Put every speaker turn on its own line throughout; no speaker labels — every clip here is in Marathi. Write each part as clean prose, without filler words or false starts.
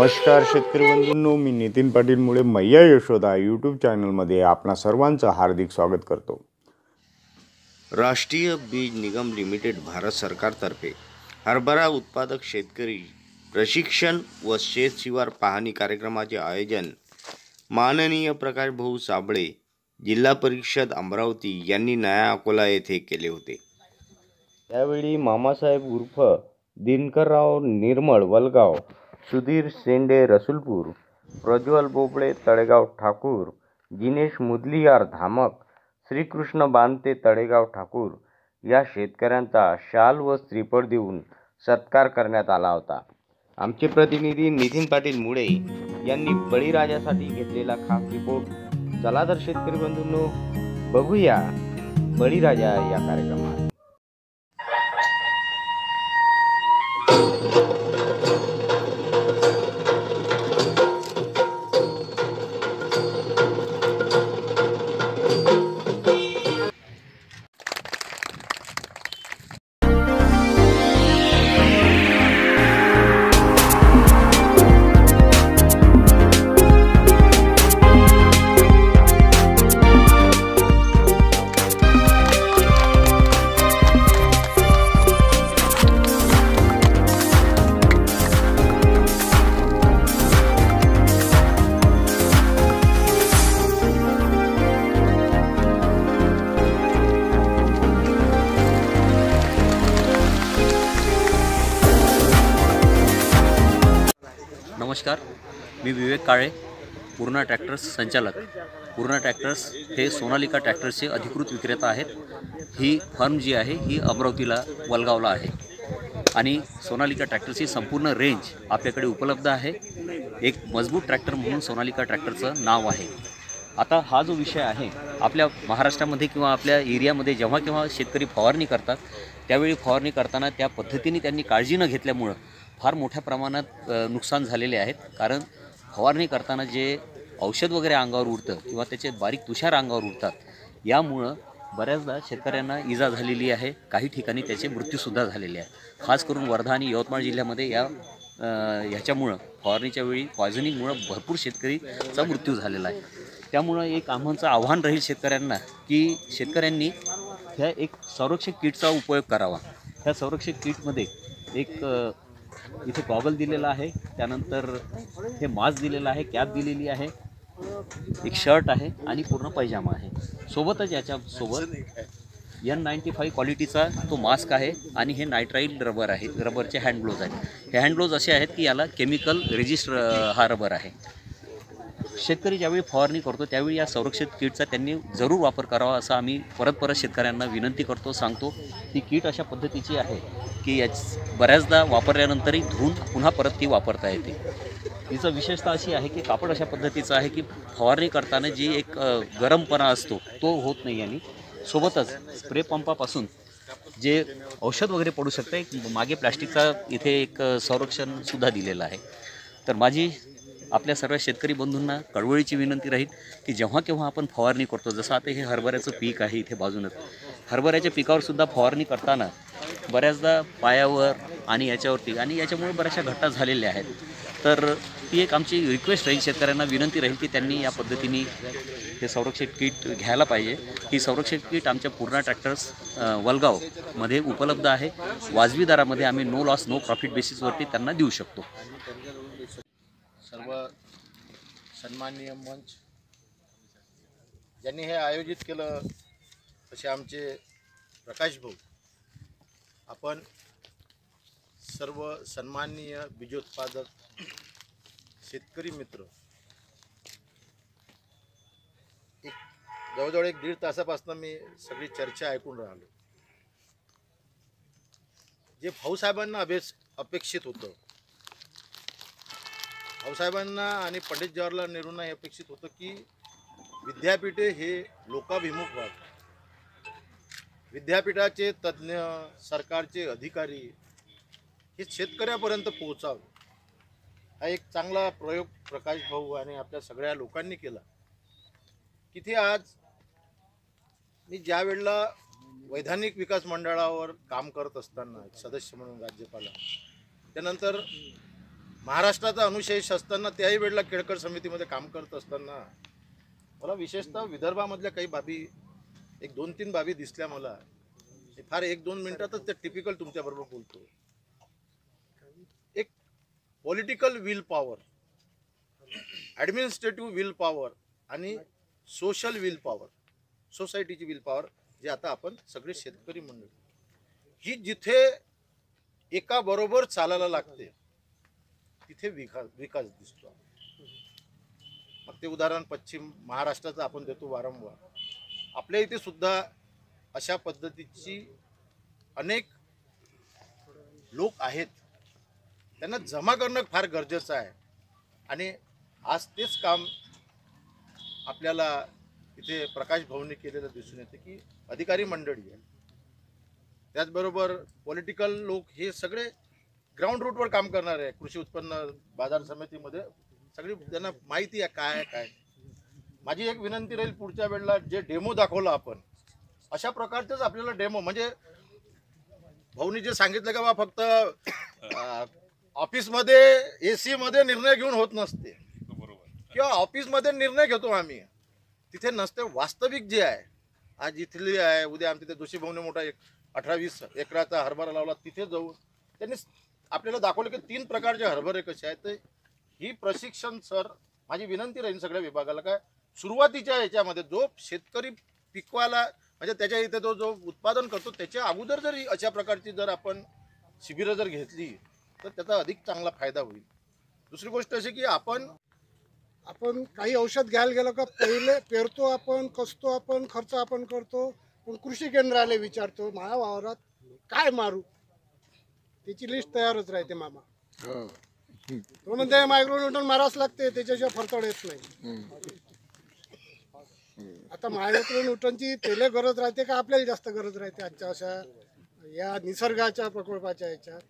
नमस्कार शेतकरी बंधूंनो, मी नितीन पाटील मुळे मैया यशोदा यूट्यूब चॅनलमध्ये आपणा सर्वांचं हार्दिक स्वागत करतो। राष्ट्रीय बीज निगम लिमिटेड भारत सरकारतर्फे हरभरा उत्पादक शेतकरी प्रशिक्षण व शेत शिवार पाहणी कार्यक्रमाचे आयोजन माननीय प्रकाश भाऊ साबळे जिल्हा परिषद अमरावती यांनी नया अकोला येथे केले होते। त्यावेळी मामासाहेब उर्फ दिनकरराव निर्मळ वलगाव, सुधीर शेंडे रसूलपूर, प्रज्वल बोबळे तळेगाव ठाकूर, जिनेश मुदलियार धामक, श्रीकृष्ण बांते तळेगाव ठाकूर या शेतकऱ्यांचा शाल व श्रीफळ देऊन सत्कार करण्यात आला होता। आमचे प्रतिनिधी नितीन पाटील मुळे यांनी बळीराजासाठी घेतलेला खास रिपोर्ट। चला तर शेतकरी बंधूंनो, बघूया बळीराजा या कार्यक्रमात।
नमस्कार, मी विवेक काळे, पूर्णा ट्रॅक्टर्स संचालक। पूर्णा ट्रॅक्टर्स हे सोनालिका ट्रॅक्टर्सचे अधिकृत विक्रेता आहेत। ही फर्म जी आहे ही अमरावतीला वलगावला आहे आणि सोनालिका ट्रॅक्टर्सची संपूर्ण रेंज आपल्याकडे उपलब्ध आहे। एक मजबूत ट्रॅक्टर म्हणून सोनालिका ट्रॅक्टरचं नाव आहे। आता हा जो विषय आहे, आपल्या महाराष्ट्रामध्ये किंवा आपल्या एरियामध्ये जेव्हा केव्हा शेतकरी फवारणी करतात, त्यावेळी फवारणी करताना त्या पद्धतीने त्यांनी काळजी न घेतल्यामुळं फार मोठ्या प्रमाणात नुकसान झालेले आहेत। कारण फवारणी करताना जे औषध वगैरे अंगावर उडतं किंवा त्याचे बारीक तुषार अंगावर उडतात, यामुळं बऱ्याचदा शेतकऱ्यांना इजा झालेली आहे। काही ठिकाणी त्याचे मृत्यूसुद्धा झालेले आहेत। खास करून वर्धा आणि यवतमाळ जिल्ह्यामध्ये ह्याच्यामुळं फवारणीच्या वेळी पॉयझनिंगमुळं भरपूर शेतकरीचा मृत्यू झालेला आहे। त्यामुळं एक आम्हाचं आव्हान राहील शेतकऱ्यांना की शेतकऱ्यांनी ह्या एक संरक्षक किटचा उपयोग करावा। ह्या संरक्षक किटमध्ये एक इथे गॉगल दिलेला आहे, त्यानंतर हे मास्क दिलेला आहे, कॅप दिलेली आहे, एक शर्ट आहे आणि पूर्ण पैजामा आहे। सोबतच याच्यासोबत N95 क्वालिटीचा तो मास्क आहे आणि हे नायट्राइल रबर आहे, रबरचे हँड ग्लोव्ज आहेत। हे हँड ग्लोव्ज असे आहेत की याला केमिकल रेजिस्ट हा रबर आहे। शेतकरी ज्यावेळी फवारणी करतो त्यावेळी या संरक्षित किटचा त्यांनी जरूर वापर करावा असं आम्ही परत शेतकऱ्यांना विनंती करतो, सांगतो। ही किट अशा पद्धतीची आहे की बऱ्याचदा वापरल्यानंतरही धुवून पुन्हा परत ती वापरता येते। हिचं विशेषता अशी आहे की कापड अशा पद्धतीचं आहे की फवारणी करताना जी एक गरमपणा असतो तो होत नाही। आणि सोबतच स्प्रे पंपापासून जे औषध वगैरे पडू शकतं, मागे प्लॅस्टिकचा इथे एक संरक्षणसुद्धा दिलेलं आहे। तर माझी आपल्या सर्व शेतकरी बंधूंना कळवळीची विनंती राहील की जेव्हा केव्हा आपण फवारणी करतो, जसं आता हे हरभऱ्याचं पीक आहे इथे बाजूनच, हरभऱ्याच्या पिकावरसुद्धा फवारणी करताना बऱ्याचदा पायावर आणि याच्यावरती आणि याच्यामुळे बऱ्याचशा घटना झालेल्या आहेत। तर ती एक आमची रिक्वेस्ट राहील, शेतकऱ्यांना विनंती राहील की त्यांनी या पद्धतीने हे संरक्षक किट घ्यायला पाहिजे। ही संरक्षक किट आमच्या पूर्णा ट्रॅक्टर्स वलगावमध्ये उपलब्ध आहे। वाजवी दरामध्ये आम्ही नो लॉस नो प्रॉफिट बेसिसवरती त्यांना देऊ शकतो।
सर्व सन्माननीय मंच ज्यांनी हे आयोजित केलं असे आमचे प्रकाश भाऊ, आपण सर्व सन्माननीय बीजोत्पादक शेतकरी मित्र, जवळजवळ 1-1.5 तासापासून मी सगळी चर्चा ऐकून राहिलो। जे भाऊसाहेबांना अपेक्षित होतं, भाऊसाहेबांना आणि पंडित जवाहरलाल नेहरूंना हे अपेक्षित होतं की विद्यापीठे हे लोकाभिमुख व्हावे, विद्यापीठाचे तज्ज्ञ, सरकारचे अधिकारी हे शेतकऱ्यापर्यंत पोहोचावे। हा एक चांगला प्रयोग प्रकाश भाऊ आणि आपल्या सगळ्या लोकांनी केला। किती आज मी ज्या वेळेला वैधानिक विकास मंडळावर काम करत असताना सदस्य म्हणून राज्यपाला, त्यानंतर महाराष्ट्राचा अनुशेष असताना त्याही वेळेला केळकर समितीमध्ये काम करत असताना मला विशेषतः विदर्भामधल्या काही बाबी एक 2-3 बाबी दिसल्या मला. फार 1-2 मिनिटातच ते टिपिकल तुमच्याबरोबर बोलतो. एक political will power, administrative will power आणि सोशल विल पॉवर, सोसायटीची विल पॉवर, जे आता आपण सगळे शेतकरी मंडळी ही जिथे एका बरोबर चालायला लागते तिथे विकास दिसतो. मग ते उदाहरण पश्चिम महाराष्ट्राचं आपण देतो वारंवार. आपल्या इथे सुद्धा अशा पद्धतीची अनेक लोक आहेत, त्यांना जमा करणं फार गरजेचं आहे. आणि आज तेच काम आपल्याला इथे प्रकाश भाऊंनी केलेलं दिसून येते की अधिकारी मंडळी आहे, त्याचबरोबर पॉलिटिकल लोक हे सगळे ग्राउंड रूटवर काम करणार आहे. कृषी उत्पन्न बाजार समितीमध्ये सगळी त्यांना माहिती आहे काय आहे काय. माझी एक विनंती राहील, पुढच्या वेळेला जे डेमो दाखवलं आपण अशा प्रकारचंच आपल्याला डेमो, म्हणजे भाऊनी जे सांगितलं का बा फक्त ऑफिसमध्ये AC मध्ये निर्णय घेऊन होत नसते, किंवा ऑफिसमध्ये निर्णय घेतो आम्ही, तिथे नसते. वास्तविक जे आहे आज इथली आहे, उद्या आमच्या तिथे जोशी भाऊने मोठा 18-20 एकराचा हरभरा लावला, तिथे जाऊन त्यांनी आपल्याला दाखवलं की 3 प्रकारचे हरभरे कसे आहेत. तर ही प्रशिक्षण सर, माझी विनंती राहील सगळ्या विभागाला, काय सुरुवातीच्या याच्यामध्ये जो शेतकरी पिकवायला म्हणजे त्याच्या इथे तो जो उत्पादन करतो त्याच्या अगोदर जर अशा प्रकारची जर आपण शिबिरं जर घेतली तर त्याचा अधिक चांगला फायदा होईल. दुसरी गोष्ट अशी की आपण
काही औषध घ्यायला गेलो का पहिले पेरतो आपण, कसतो आपण, खर्च आपण करतो, पण कृषी केंद्राला विचारतो माझ्या वावरात काय मारू, त्याची लिस्ट तयारच राहते मामा. तो म्हणते मायक्रोन्यूटन मारावंच लागते, त्याच्याशिवाय फरतड येत नाही. आता मायक्रोन्यूटनची त्याला गरज राहते का आपल्याला जास्त गरज राहते आजच्या अशा या निसर्गाच्या प्रकल्पाच्या याच्यात.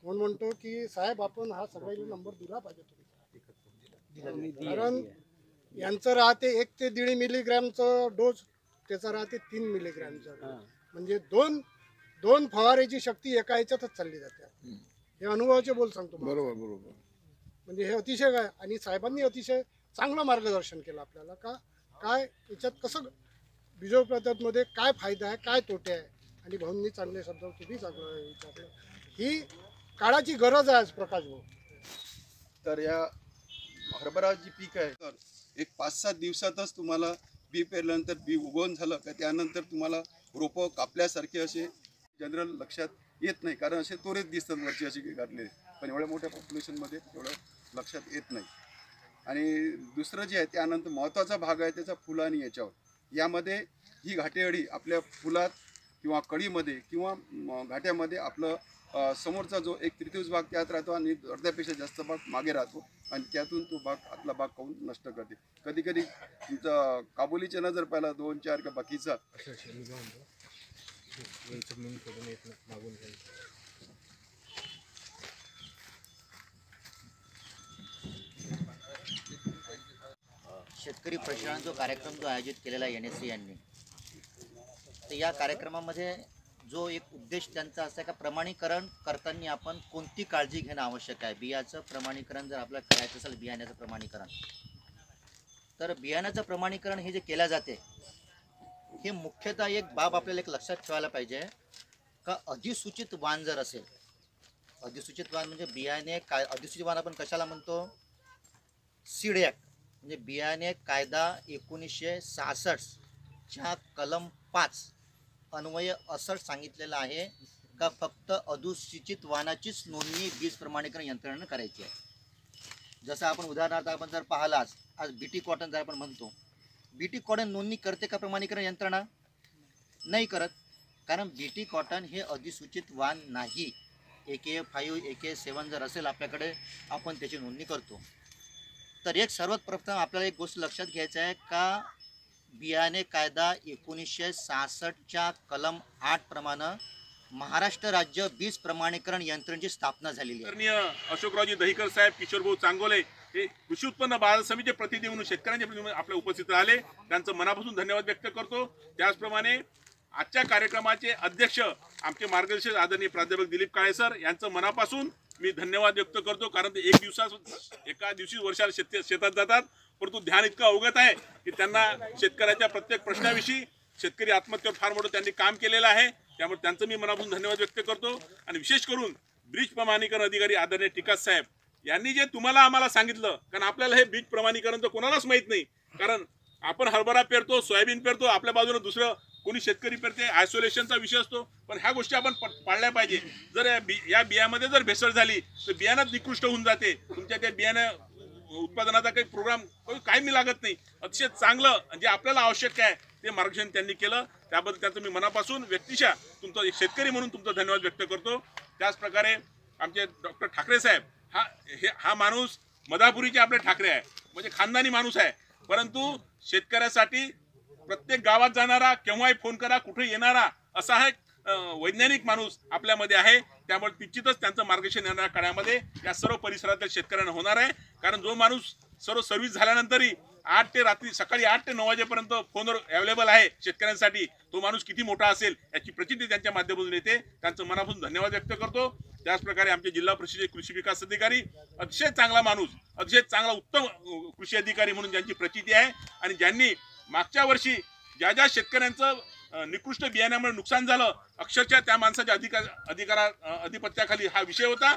म्हणून म्हणतो की साहेब आपण हा सगळ्यांना नंबर दिला पाहिजे तुम्ही, कारण यांचं राहते 1 ते 1.5 मिलीग्रॅमचं डोस, त्याचा राहते 3 मिलीग्रॅमचा, म्हणजे दोन फवारेची शक्ती एका याच्यातच चालली जाते. हे अनुभवाचे बोल सांगतो.
बरोबर बरोबर.
म्हणजे हे अतिशय काय, आणि साहेबांनी अतिशय चांगलं मार्गदर्शन केलं आपल्याला का काय याच्यात कसं बीजोत्पादनामध्ये काय फायदा आहे काय तोटे आहे. आणि भाऊंनी चांगले शब्द तुम्ही चांगलं विचारलं. ही काळाची गरज आहे आज प्रकाश भाऊ.
तर या हरभरा जी पीक आहे तर एक 5-7 दिवसातच तुम्हाला बी पेरल्यानंतर बी उगवून झालं का त्यानंतर तुम्हाला रोपं कापल्यासारखे असे जनरल लक्षात येत नाही, कारण असे तोरेच दिसतात वरची अशी घातलेले, पण एवढ्या मोठ्या पॉप्युलेशनमध्ये एवढं लक्षात येत नाही. आणि दुसरं जे आहे त्यानंतर महत्त्वाचा भाग आहे त्याचा फुलं आणि याच्यावर, यामध्ये ही घाटेअळी आपल्या फुलात किंवा कळीमध्ये किंवा घाट्यामध्ये आपलं समोरचा जो 1/3 भाग त्यात राहतो आणि अर्ध्यापेक्षा जास्त भाग मागे राहतो आणि त्यातून तो भाग आतला भाग खाऊन नष्ट करते. कधी कधी तुमचा काबुलीच्या नजर पाहिला 2-4 का बाकीचा
शेतकरी प्रशिक्षण जो कार्यक्रम जो आयोजित केलेला आहे NSC यांनी, तर या कार्यक्रमामध्ये जो एक उद्देश त्यांचा असा आहे का प्रमाणीकरण करताना आपण कोणती काळजी घेणं आवश्यक आहे. बियाचं प्रमाणीकरण जर आपल्याला करायचं असेल, बियाण्याचं प्रमाणीकरण, तर बियाण्याचं प्रमाणीकरण हे जे केलं जाते हे मुख्यतः एक बाब आपल्याला एक लक्षात ठेवायला पाहिजे का अधिसूचित वाण जर असेल, अधिसूचित वाण म्हणजे बियाणे काय, अधिसूचित वाण आपण कशाला म्हणतो, सीड ॲक्ट म्हणजे बियाणे कायदा 1966 च्या कलम 5 अन्वय असं सांगितलेलं आहे का फक्त अनुसूचित वाणाचीच नोंदणी बीज प्रमाणीकरण यंत्रणेनं करायची आहे. जसं आपण उदाहरणार्थ आपण जर पाहिलं आज BT कॉटन जर आपण म्हणतो, BT कॉटन नोंदणी करते का प्रमाणीकरण यंत्रणा? नाही करत, कारण BT कॉटन हे अधिसूचित वाण नाही. AK5 AK7 जर असेल आपल्याकडे आपण त्याची नोंदणी करतो. तर एक सर्वात प्रथम आपल्याला एक गोष्ट लक्षात घ्यायचं आहे का बियाणे कायदा 1966 च्या कलम 8 प्रमाणे महाराष्ट्र राज्य बीज प्रमाणीकरण यंत्रणेची स्थापना झालेली आहे.
अशोकरावजी दहिकर साहेब, किशोरभाऊ चांगोले हे कृषी उत्पन्न बाजार समितीचे प्रतिनिधी म्हणून शेतकऱ्यांचे प्रतिनिधी आपल्या उपस्थित राहिले, त्यांचं मनापासून धन्यवाद व्यक्त करतो. त्याचप्रमाणे आजच्या कार्यक्रमाचे अध्यक्ष आमचे मार्गदर्शक आदरणीय प्राध्यापक दिलीप काळे सर यांचं मनापासून मी धन्यवाद व्यक्त करतो, कारण ते एका दिवशी वर्षाला शेतात जातात, परंतु ध्यान इतकं अवगत आहे की त्यांना शेतकऱ्याच्या प्रत्येक प्रश्नाविषयी, शेतकरी आत्महत्येवर फार मोठं त्यांनी काम केलेलं आहे. त्यामुळे त्यांचं मी मनापासून धन्यवाद व्यक्त करतो. आणि विशेष करून बीज प्रमाणीकरण अधिकारी आदरणीय टिकास साहेब यांनी जे तुम्हाला आम्हाला सांगितलं, कारण आपल्याला हे बीज प्रमाणीकरण तर कोणालाच माहीत नाही, कारण आपण हरभरा पेरतो, सोयाबीन पेरतो, आपल्या बाजूने दुसरं कोणी शेतकरी पेरते, आयसोलेशनचा विषय असतो. पण ह्या गोष्टी आपण पाळल्या पाहिजे. जर या बियामध्ये जर भेसळ झाली तर बियाणंच निकृष्ट होऊन जाते. तुमच्या त्या बियाणं उत्पादनाचा काही प्रोग्राम काही मी लागत नाही. अतिशय चांगलं जे आपल्याला आवश्यक आहे ते मार्गदर्शन त्यांनी केलं. त्याबद्दल त्याचं मी मनापासून व्यक्तिशः तुमचा एक शेतकरी म्हणून तुमचा धन्यवाद व्यक्त करतो. त्याचप्रकारे आमचे डॉक्टर ठाकरे साहेब हा माणूस मधापुरीचे आपले ठाकरे आहे, म्हणजे खानदानी माणूस आहे, परंतु शेतकऱ्यासाठी प्रत्येक गावात जाणारा, केव्हाही फोन करा, कुठे येणारा असा हा वैज्ञानिक माणूस आपल्यामध्ये आहे. त्यामुळे निश्चितच त्यांचं मार्गदर्शन येणाऱ्या काळामध्ये या सर्व परिसरातील शेतकऱ्यांना होणार आहे. कारण जो माणूस सर्व सर्व्हिस झाल्यानंतरही सकाळी 8 ते 9 वाजेपर्यंत फोनवर अवेलेबल आहे शेतकऱ्यांसाठी, तो माणूस किती मोठा असेल याची प्रचिती त्यांच्या माध्यमातून येते. त्यांचं मनापासून धन्यवाद व्यक्त करतो. त्याचप्रकारे आमचे जिल्हा परिषदेचे कृषी विकास अधिकारी अतिशय चांगला माणूस, अतिशय चांगला उत्तम कृषी अधिकारी म्हणून ज्यांची प्रचिती आहे, आणि ज्यांनी मागच्या वर्षी ज्या शेतकऱ्यांचं निकृष्ट बियाण्यामुळे नुकसान झालं, अक्षरशः त्या माणसाच्या अधिपत्याखाली हा विषय होता.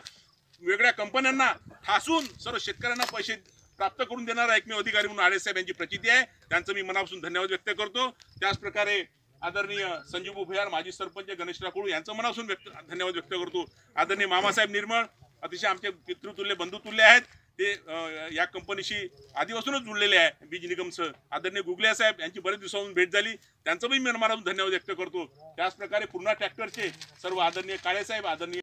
वेगळ्या कंपन्यांना ठासून सर्व शेतकऱ्यांना पैसे प्राप्त करून देणारा एकमेव अधिकारी म्हणून आळे साहेब यांची प्रचिती आहे. त्यांचं मी मनापासून धन्यवाद व्यक्त करतो. त्याचप्रकारे आदरणीय संजीव भुयार, माजी सरपंच गणेशराव कुळू यांचं मनापासून धन्यवाद व्यक्त करतो. आदरणीय मामासाहेब निर्मळ अतिशय आमचे पितृतुल्य बंधुतुल्य आहेत, ते या कंपनीशी आधीपासूनच जुळलेले आहे बीज निगमसह. आदरणीय गुगले साहेब यांची बरेच दिवसांपासून भेट झाली, त्यांचं मी मनापासून धन्यवाद व्यक्त करतो. त्याचप्रकारे पूर्णा ट्रॅक्टरचे सर्व आदरणीय काळे साहेब, आदरणीय